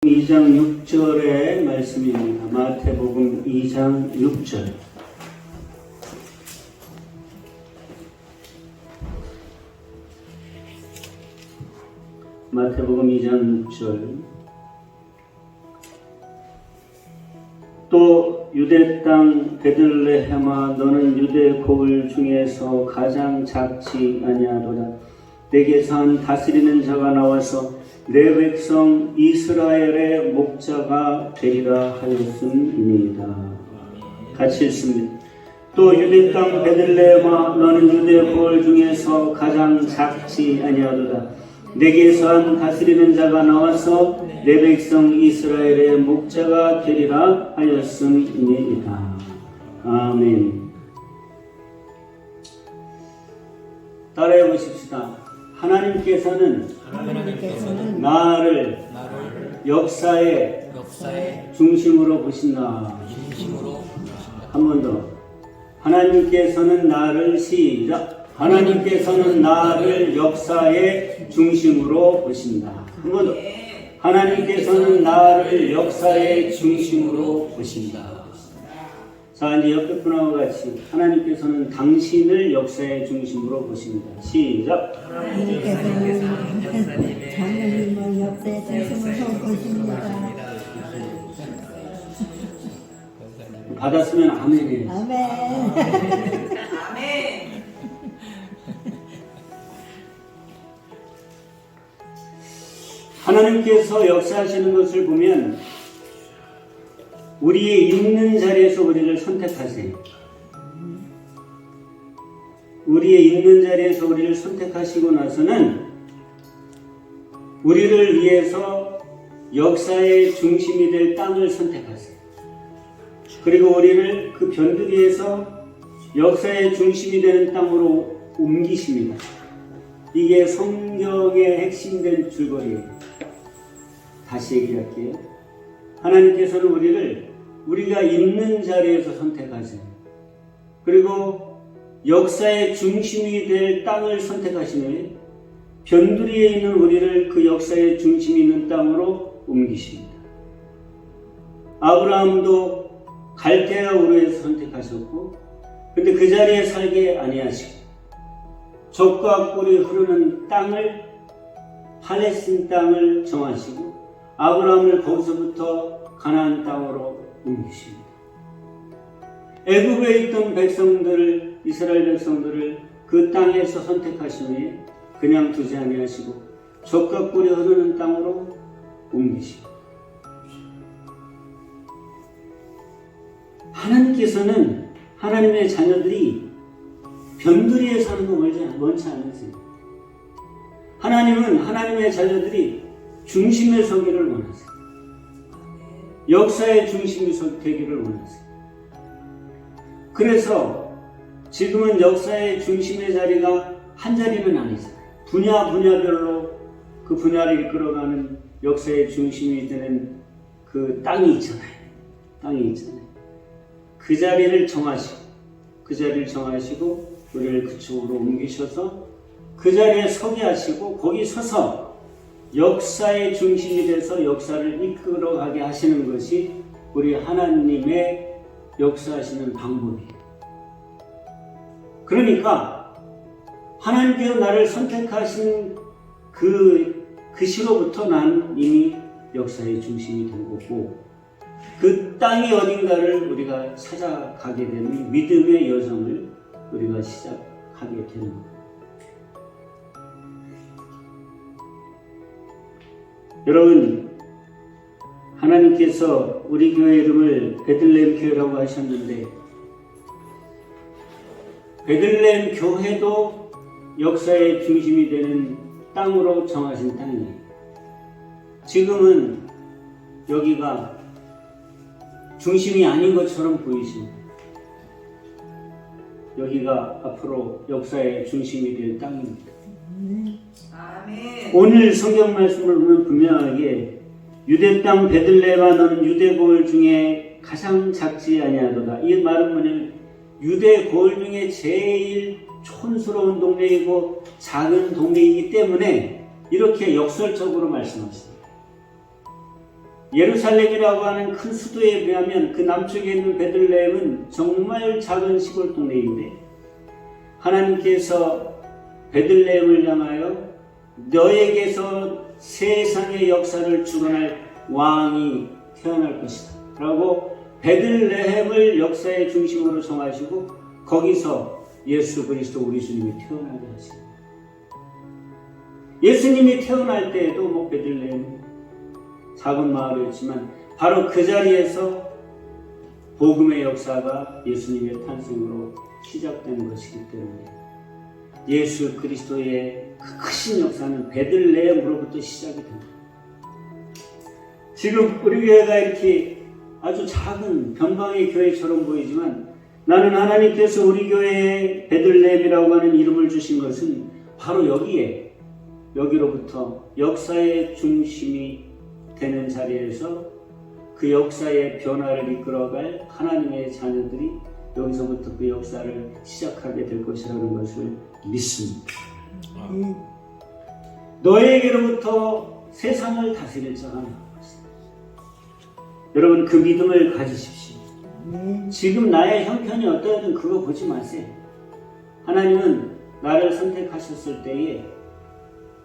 2장 6절의 말씀입니다. 마태복음 2장 6절. 마태복음 2장 6절. 또 유대 땅 베들레헴아 너는 유대 고을 중에서 가장 작지 아니하도다. 내게서 한 다스리는 자가 나와서 내 백성 이스라엘의 목자가 되리라 하였음이니이다. 같이 읽습니다. 또 유대 땅 베들레헴아 너는 유대 고을 중에서 가장 작지 아니하도다. 내게서 한 다스리는 자가 나와서 내 백성 이스라엘의 목자가 되리라 하였음이니이다. 아멘. 따라해 보십시다. 하나님께서는 나를 역사의 중심으로 보신다. 한 번 더. 하나님께서는 나를 시작. 하나님께서는 나를 역사의 중심으로 보신다. 한 번 더. 하나님께서는 나를 역사의 중심으로 보신다. 자, 이제 옆에 분하고 같이 하나님께서는 당신을 역사의 중심으로 보십니다. 시작. 하나님께서는 장로님을 역사의 중심으로 보십니다. 받았으면 아멘이에요. 아멘. 아멘. 하나님께서 역사하시는 것을 보면 우리의 있는 자리에서 우리를 선택하세요. 우리의 있는 자리에서 우리를 선택하시고 나서는 우리를 위해서 역사의 중심이 될 땅을 선택하세요. 그리고 우리를 그 변두리에서 역사의 중심이 되는 땅으로 옮기십니다. 이게 성경의 핵심된 줄거리예요. 다시 얘기할게요. 하나님께서는 우리가 있는 자리에서 선택하세요. 그리고 역사의 중심이 될 땅을 선택하시면 변두리에 있는 우리를 그 역사의 중심이 있는 땅으로 옮기십니다. 아브라함도 갈대아 우르에서 선택하셨고, 근데 그 자리에 살게 아니하시고 젖과 꿀이 흐르는 땅을, 팔레스틴 땅을 정하시고 아브라함을 거기서부터 가나안 땅으로 옮기십니다. 애굽에 있던 백성들을, 이스라엘 백성들을 그 땅에서 선택하시니 그냥 두지 아니하시고 젖과 꿀이 흐르는 땅으로 옮기십니다. 하나님께서는 하나님의 자녀들이 변두리에 사는 거 원치 않으세요. 하나님은 하나님의 자녀들이 중심에 서기를 원하세요. 역사의 중심이 되기를 원하세요. 그래서 지금은 역사의 중심의 자리가 한 자리는 아니잖아요. 분야별로 그 분야를 이끌어가는 역사의 중심이 되는 그 땅이 있잖아요. 그 자리를 정하시고 우리를 그쪽으로 옮기셔서 그 자리에 서게 하시고 거기 서서 역사의 중심이 돼서 역사를 이끌어가게 하시는 것이 우리 하나님의 역사하시는 방법이에요. 그러니까 하나님께서 나를 선택하신 그 시로부터 나는 이미 역사의 중심이 된 거고, 그 땅이 어딘가를 우리가 찾아가게 되는 믿음의 여정을 우리가 시작하게 되는 거예요. 여러분, 하나님께서 우리 교회 이름을 베들레헴 교회라고 하셨는데 베들레헴 교회도 역사의 중심이 되는 땅으로 정하신 땅이에요. 지금은 여기가 중심이 아닌 것처럼 보이십니다. 여기가 앞으로 역사의 중심이 될 땅입니다. 아멘. 오늘 성경 말씀을 보면 분명하게 유대 땅 베들레헴아 너는 유대 고을 중에 가장 작지 아니하도다. 이 말은 뭐냐면 유대 고을 중에 제일 촌스러운 동네이고 작은 동네이기 때문에 이렇게 역설적으로 말씀하십니다. 예루살렘이라고 하는 큰 수도에 비하면 그 남쪽에 있는 베들레헴은 정말 작은 시골 동네인데 하나님께서 베들레헴을 향하여 너에게서 세상의 역사를 주관할 왕이 태어날 것이다 라고 베들레헴을 역사의 중심으로 정하시고 거기서 예수 그리스도 우리 주님이 태어나게 하십니다. 예수님이 태어날 때에도 뭐 베들레헴 작은 마을이었지만 바로 그 자리에서 복음의 역사가 예수님의 탄생으로 시작된 것이기 때문에 예수 그리스도의 그 크신 역사는 베들레헴으로부터 시작이 됩니다. 지금 우리 교회가 이렇게 아주 작은 변방의 교회처럼 보이지만 나는 하나님께서 우리 교회에 베들레헴이라고 하는 이름을 주신 것은 바로 여기로부터 역사의 중심이 되는 자리에서 그 역사의 변화를 이끌어갈 하나님의 자녀들이 여기서부터 그 역사를 시작하게 될 것이라는 것을 믿습니다. 너에게로부터 세상을 다스릴 자가 나왔습니다. 여러분 그 믿음을 가지십시오. 지금 나의 형편이 어떠하든 그거 보지 마세요. 하나님은 나를 선택하셨을 때에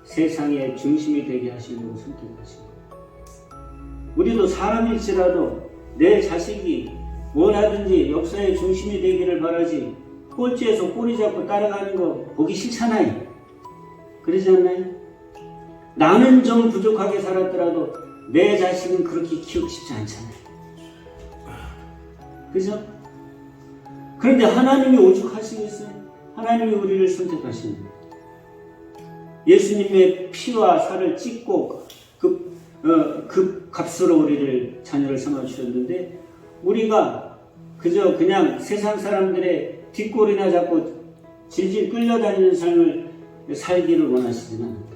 세상의 중심이 되게 하시려고 선택하십니다. 우리도 사람일지라도 내 자식이 뭘 하든지 역사의 중심이 되기를 바라지 꼴찌에서 꼬리 잡고 따라가는 거 보기 싫잖아요. 그러지 않나요? 나는 좀 부족하게 살았더라도 내 자식은 그렇게 키우고 싶지 않잖아요. 그죠? 그런데 하나님이 오죽하시겠어요? 하나님이 우리를 선택하십니다. 예수님의 피와 살을 찢고 그 값으로 우리를 자녀를 삼아주셨는데 우리가 그저 그냥 세상 사람들의 뒷골이나 잡고 질질 끌려다니는 삶을 살기를 원하시지는 않습니다.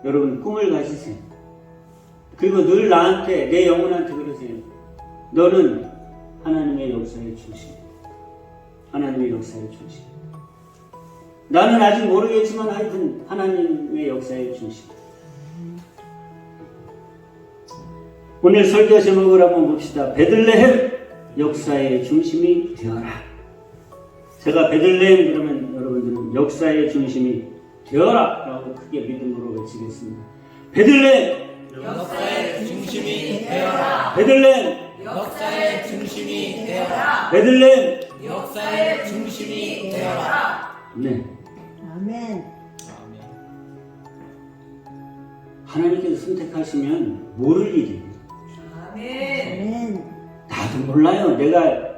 여러분 꿈을 가지세요. 그리고 늘 나한테 내 영혼한테 그러세요. 너는 하나님의 역사의 중심. 하나님의 역사의 중심. 나는 아직 모르겠지만 하여튼 하나님의 역사의 중심. 오늘 설교 제목을 한번 봅시다. 베들레헴 역사의 중심이 되어라. 제가 베들레헴 그러면 여러분들은 역사의 중심이 되어라 라고 크게 믿음으로 외치겠습니다. 베들레헴 역사의 중심이 되어라. 베들레헴 역사의 중심이 되어라. 베들레헴 역사의 중심이 되어라. 네. 아멘. 하나님께서 선택하시면 모를 일입니다. 아멘. 나도 몰라요. 내가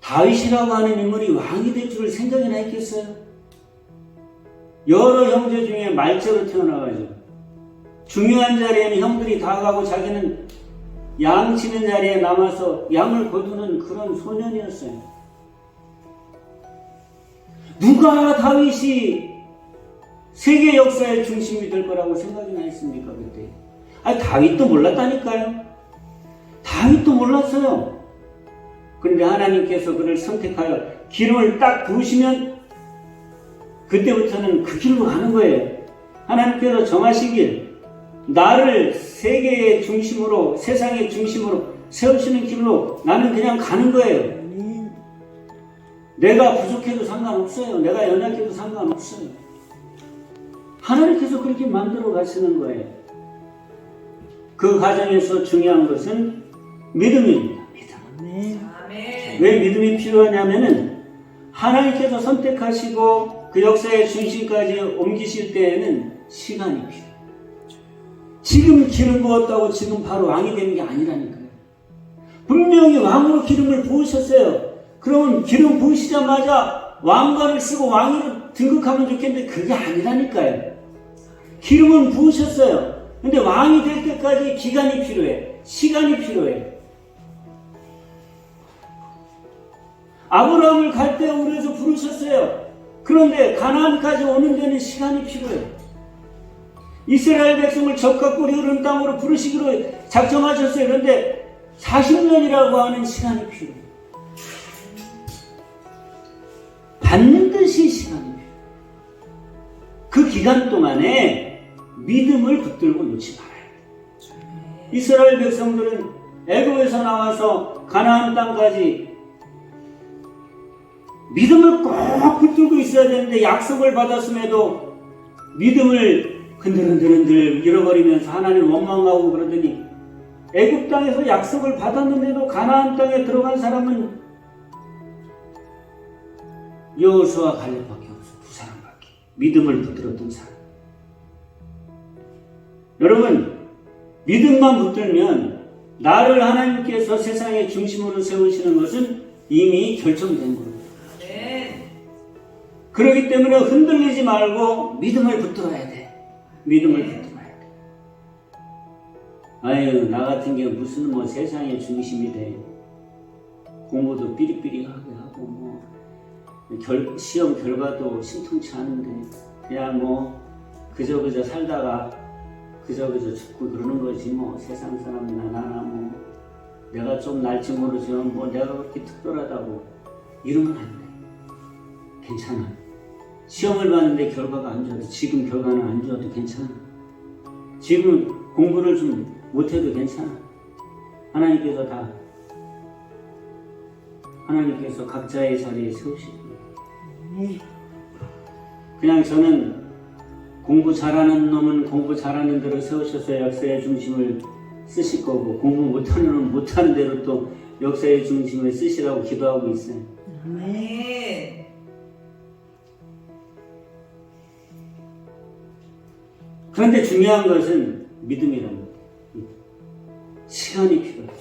다윗이라고 하는 인물이 왕이 될 줄을 생각이나 했겠어요? 여러 형제 중에 말째로 태어나가지고 중요한 자리에는 형들이 다 가고 자기는 양 치는 자리에 남아서 양을 거두는 그런 소년이었어요. 누가 다윗이 세계 역사의 중심이 될 거라고 생각이나 했습니까 그때? 아니 다윗도 몰랐다니까요. 다윗도 몰랐어요. 그런데 하나님께서 그를 선택하여 기름을 딱 부으시면 그때부터는 그 길로 가는 거예요. 하나님께서 정하시길 나를 세계의 중심으로 세상의 중심으로 세우시는 길로 나는 그냥 가는 거예요. 내가 부족해도 상관없어요. 내가 연약해도 상관없어요. 하나님께서 그렇게 만들어 가시는 거예요. 그 과정에서 중요한 것은 믿음입니다. 믿음. 아멘. 왜 믿음이 필요하냐면은 하나님께서 선택하시고 그 역사의 중심까지 옮기실 때에는 시간이 필요해요. 지금 기름 부었다고 지금 바로 왕이 되는 게 아니라니까요. 분명히 왕으로 기름을 부으셨어요. 그러면 기름 부으시자마자 왕관을 쓰고 왕으로 등극하면 좋겠는데 그게 아니라니까요. 기름은 부으셨어요. 근데 왕이 될 때까지 기간이 필요해. 시간이 필요해. 아브라함을 갈대 우르에서 부르셨어요. 그런데 가나안까지 오는 데는 시간이 필요해. 이스라엘 백성을 적과 꿀이 흐르는 땅으로 부르시기로 작정하셨어요. 그런데 40년이라고 하는 시간이 필요해. 반드시 시간이 필요해. 그 기간 동안에 믿음을 붙들고 놓지 말아야 돼. 이스라엘 백성들은 애굽에서 나와서 가나안 땅까지 믿음을 꼭 붙들고 있어야 되는데 약속을 받았음에도 믿음을 흔들흔들 잃어버리면서 하나님 원망하고 그러더니 애굽 땅에서 약속을 받았는데도 가나안 땅에 들어간 사람은 여호수아 갈렙밖에 없어. 두 사람밖에. 믿음을 붙들었던 사람. 여러분, 믿음만 붙들면 나를 하나님께서 세상의 중심으로 세우시는 것은 이미 결정된 겁니다. 그렇기 때문에 흔들리지 말고 믿음을 붙들어야 돼. 믿음을 붙들어야 돼. 아유, 나 같은 게 무슨 뭐 세상의 중심이 돼. 공부도 삐리삐리하게 하고 뭐 시험 결과도 신통치 않은데 그냥 뭐 그저 살다가 그저 죽고 그러는 거지 뭐. 세상 사람이나 나나 뭐 내가 좀 날지 모르지만 뭐 내가 그렇게 특별하다고 이러면 안 돼. 괜찮아. 시험을 봤는데 결과가 안 좋아도 지금 결과는 안 좋아도 괜찮아. 지금 공부를 좀 못해도 괜찮아. 하나님께서 각자의 자리에 세우실 거예요. 그냥 저는 공부 잘하는 놈은 공부 잘하는 대로 세우셔서 역사의 중심을 쓰실 거고, 공부 못하는 놈은 못하는 대로 또 역사의 중심을 쓰시라고 기도하고 있어요. 아멘. 그런데 중요한 것은 믿음이랍니다. 시간이 필요해요.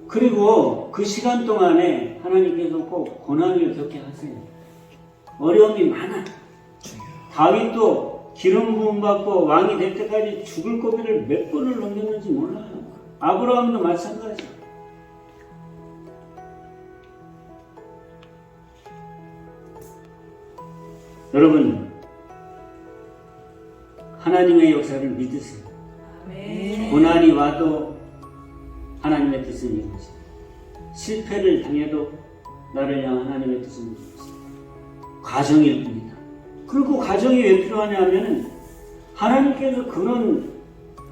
그리고 그 시간 동안에 하나님께서 꼭 고난을 겪게 하세요. 어려움이 많아. 다윗도 기름 부음 받고 왕이 될 때까지 죽을 고비를 몇 번을 넘겼는지 몰라요. 아브라함도 마찬가지. 여러분, 하나님의 역사를 믿으세요. 아멘. 고난이 와도 하나님의 뜻은 이루어집니다. 실패를 당해도 나를 향한 하나님의 뜻은 이루어집니다. 과정일 뿐이다. 그리고 과정이 왜 필요하냐면은 하나님께서 그런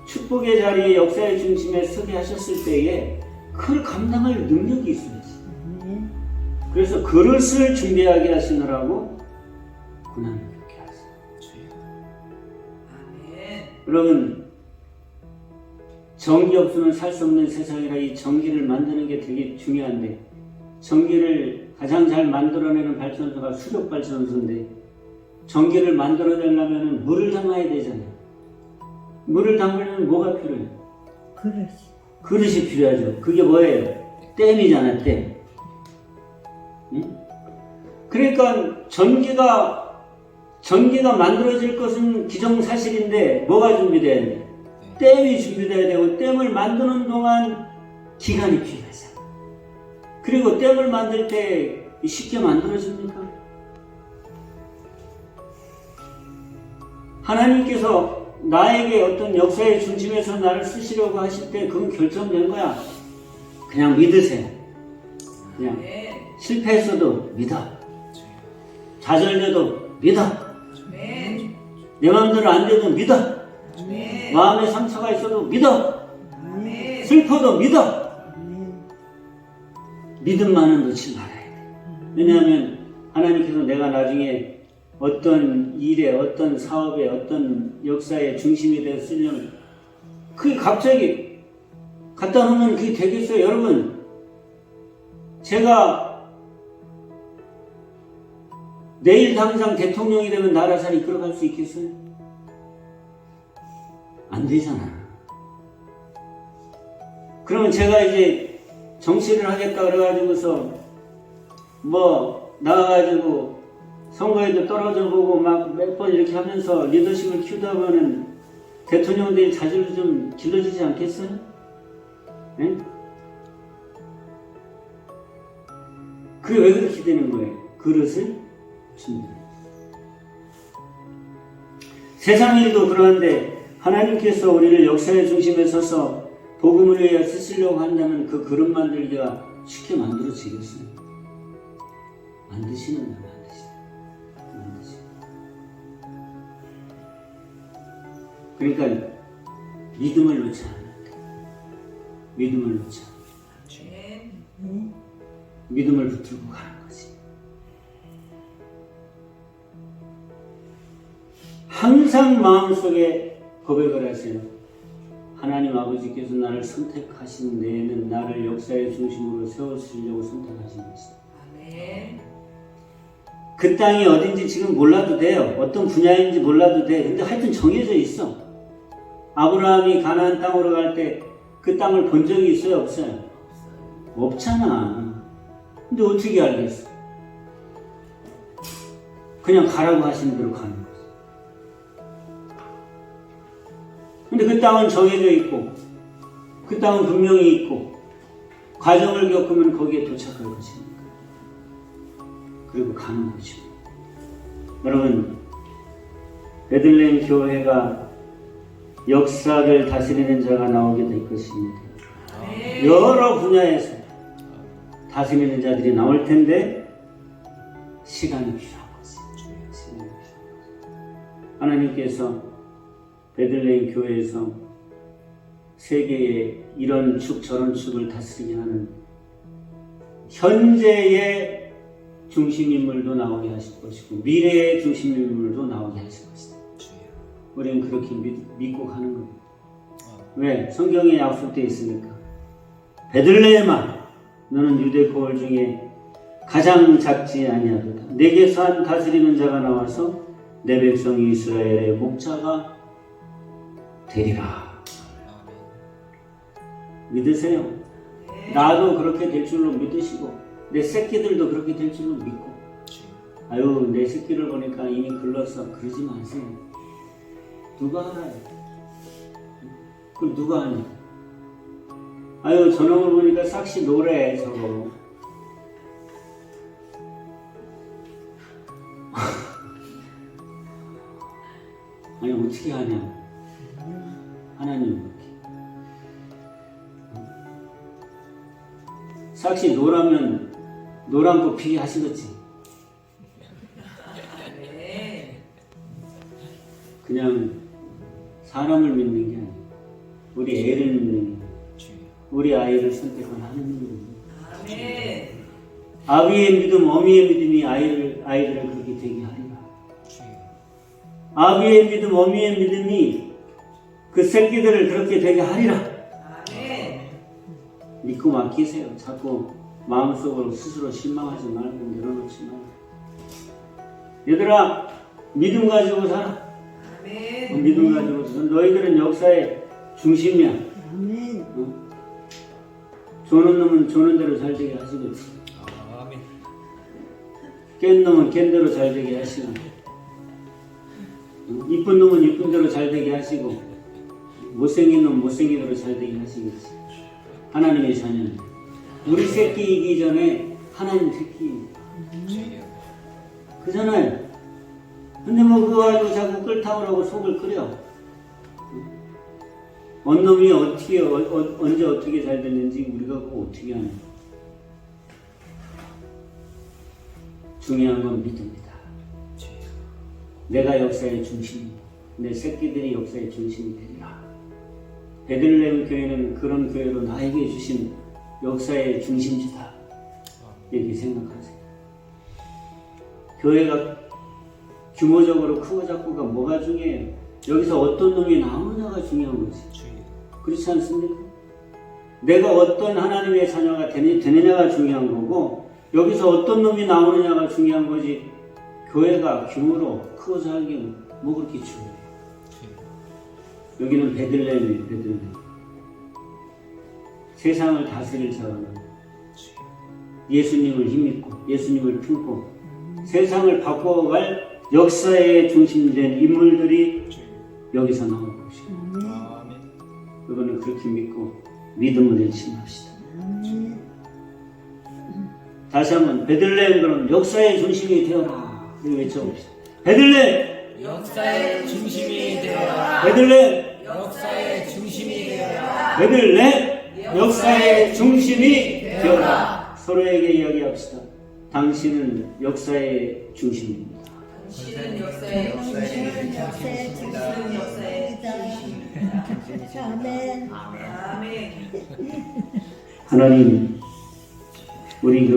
축복의 자리에 역사의 중심에 서게 하셨을 때에 그걸 감당할 능력이 있어야지. 그래서 그릇을 준비하게 하시느라고 고난을 겪게 하세요. 아멘. 여러분, 전기 없으면 살 수 없는 세상이라 이 전기를 만드는 게 되게 중요한데, 전기를 가장 잘 만들어내는 발전소가 수력 발전소인데, 전기를 만들어내려면 물을 담아야 되잖아요. 물을 담으려면 뭐가 필요해요? 그릇이 필요하죠. 그게 뭐예요? 댐이잖아, 댐. 응? 그러니까 전기가 만들어질 것은 기정사실인데 뭐가 준비돼야 돼? 댐이 준비돼야 되고, 댐을 만드는 동안 기간이 필요하잖아. 그리고 댐을 만들 때 쉽게 만들어집니까? 하나님께서 나에게 어떤 역사의 중심에서 나를 쓰시려고 하실 때 그건 결정된 거야. 그냥 믿으세요. 그냥 아멘. 실패했어도 믿어. 좌절돼도 믿어. 아멘. 내 마음대로 안 돼도 믿어. 아멘. 마음에 상처가 있어도 믿어. 아멘. 슬퍼도 믿어. 믿음만은 놓지 말아야 돼. 왜냐하면 하나님께서 내가 나중에 어떤 일에, 어떤 사업에, 어떤 역사의 중심이 되어 쓰려면 그게 갑자기 갖다 놓으면 그게 되겠어요? 여러분, 제가 내일 당장 대통령이 되면 나라 잘 이끌어갈 수 있겠어요? 안 되잖아. 그러면 제가 이제 정치를 하겠다 그래가지고서 뭐 나와가지고 선거에도 떨어져 보고 막 몇 번 이렇게 하면서 리더십을 키우다 보면은 대통령 될 자질도 좀 길러지지 않겠어요? 네? 그게 왜 그렇게 되는 거예요? 그릇을 준비해요. 세상 일도 그러한데 하나님께서 우리를 역사의 중심에 서서 복음을 위해 쓰시려고 한다면 그 그릇 만들기가 쉽게 만들어지겠어요? 만드시는 거예요. 그러니까 믿음을 놓지 않아야 돼. 믿음을 놓지 않아야 돼. 아멘. 믿음을 붙들고 가는 거지. 항상 마음속에 고백을 하세요. 하나님 아버지께서 나를 선택하신 데에는 나를 역사의 중심으로 세우시려고 선택하신 것이다. 아멘. 그 땅이 어딘지 지금 몰라도 돼요. 어떤 분야인지 몰라도 돼. 근데 하여튼 정해져 있어. 아브라함이 가나안 땅으로 갈 때 그 땅을 본 적이 있어요? 없어요? 없잖아. 근데 어떻게 알겠어? 그냥 가라고 하시는 대로 가는 거지. 근데 그 땅은 정해져 있고 그 땅은 분명히 있고 과정을 겪으면 거기에 도착할 것입니다. 그리고 가는 거죠. 여러분, 베들레헴 교회가 역사를 다스리는 자가 나오게 될 것입니다. 아멘. 여러 분야에서 다스리는 자들이 나올 텐데 시간이 필요한 거지. 시간이 필요한 거지. 하나님께서 베들레헴 교회에서 세계에 이런 축 저런 축을 다스리게 하는 현재의 중심인물도 나오게 하실 것이고 미래의 중심인물도 나오게 하실 것이다. 우리는 그렇게 믿고 가는 겁니다. 왜? 성경에 약속되어 있으니까. 베들레헴아, 너는 유대 고을 중에 가장 작지 아니하도다. 내게서 한 다스리는 자가 나와서 내 백성 이스라엘의 목자가 되리라. 믿으세요. 나도 그렇게 될 줄로 믿으시고 내 새끼들도 그렇게 될 줄로 믿고. 아유, 내 새끼를 보니까 이미 글렀어. 그러지 마세요. 누가 알아요? 그걸 누가 아냐? 아유, 저놈을 보니까 싹시 노래 저거. 아니, 어떻게 하냐? 하나님 어떻게? 싹시 노라면 노란 꽃 피게 하시겠지. 아멘. 그냥 사람을 믿는 게 아니라 우리 애를 믿는 게 우리 아이를 선택한 하나님입니다. 아멘. 아비의 믿음, 어미의 믿음이 아이들을 그렇게 되게 하리라. 아비의 믿음, 어미의 믿음이 그 새끼들을 그렇게 되게 하리라. 아멘. 믿고 맡기세요. 자꾸 마음속으로 스스로 실망하지 말고 열어놓지 말고. 얘들아, 믿음 가지고 살아. 아멘. 믿음 가지고 살아. 너희들은 역사의 중심이야. 아멘. 조는 놈은 조는 대로 잘 되게 하시겠지. 아멘. 깬 놈은 깬 대로 잘 되게 하시고, 이쁜 놈은 이쁜 대로 잘 되게 하시고, 못생긴 놈은 못생긴 대로 잘 되게 하시겠지. 하나님의 자녀는 우리 새끼이기 전에 하나님 새끼. 그잖아요. 근데 뭐 그거 가지고 자꾸 끓타오라고 속을 끓여. 어느 놈이 어떻게 언제 어떻게 잘 됐는지 우리가 그거 어떻게 하냐. 중요한 건 믿음이다. 내가 역사의 중심이고 내 새끼들이 역사의 중심이 되리라. 베들레헴 교회는 그런 교회로 나에게 주신 역사의 중심지다. 이렇게 생각하세요. 교회가 규모적으로 크고 작고가 뭐가 중요해요? 여기서 어떤 놈이 나오느냐가 중요한 거지. 그렇지 않습니까? 내가 어떤 하나님의 자녀가 되느냐가 중요한 거고 여기서 어떤 놈이 나오느냐가 중요한 거지. 교회가 규모로 크고 작은 뭐 그렇게 중요해요. 여기는 베들레헴이에요. 베들레헴. 세상을 다스릴 자는 예수님을 힘입고 예수님을 품고 세상을 바꿔갈 역사의 중심된 인물들이 여기서 나올 것입니다. 그거는 그렇게 믿고 믿음을 일침합시다. 다시 한번 베들레헴 그럼 역사의 중심이 되어라. 이거 외쳐봅시다. 베들레헴 역사의 중심이 되어라. 베들레헴 역사의 중심이 되어라. 베들레헴 역사의 중심이 되어라. 서로에게 이야기합시다. 당신은 역사의 중심입니다. 당신은 역사의 중심입니다. 역사의 당신은 역사의 중심입니다. 아멘. 아멘. 하나님, 우리